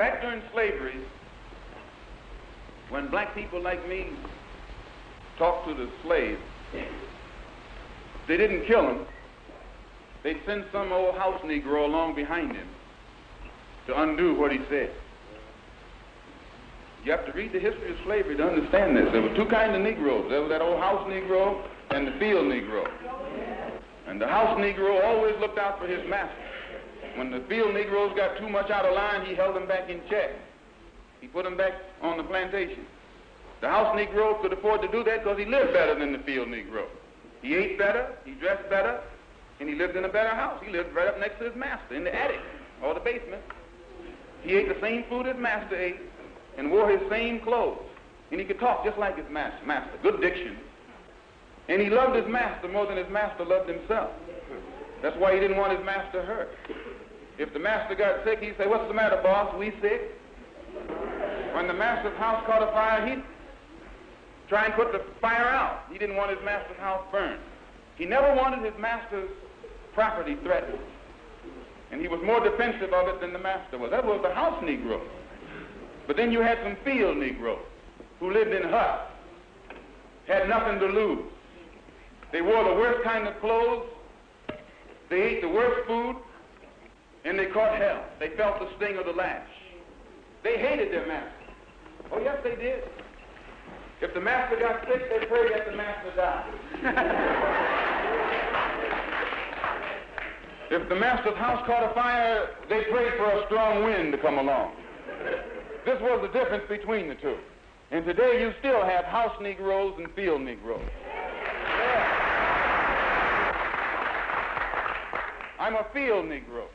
Back during slavery, when black people like me talked to the slaves, they didn't kill him. They'd send some old house Negro along behind him to undo what he said. You have to read the history of slavery to understand this. There were two kinds of Negroes. There was that old house Negro and the field Negro. And the house Negro always looked out for his master. When the field Negroes got too much out of line, he held them back in check. He put them back on the plantation. The house Negro could afford to do that because he lived better than the field Negro. He ate better, he dressed better, and he lived in a better house. He lived right up next to his master in the attic or the basement. He ate the same food his master ate and wore his same clothes. And he could talk just like his master. Good diction. And he loved his master more than his master loved himself. That's why he didn't want his master hurt. If the master got sick, he'd say, "What's the matter, boss? We sick?" When the master's house caught a fire, he'd try and put the fire out. He didn't want his master's house burned. He never wanted his master's property threatened. And he was more defensive of it than the master was. That was the house Negro. But then you had some field Negroes who lived in huts, had nothing to lose. They wore the worst kind of clothes, they ate the worst food, and they caught hell. They felt the sting of the lash. They hated their master. Oh, yes, they did. If the master got sick, they prayed that the master died. If the master's house caught a fire, they prayed for a strong wind to come along. This was the difference between the two. And today you still have house Negroes and field Negroes. Yeah. I'm a field Negro.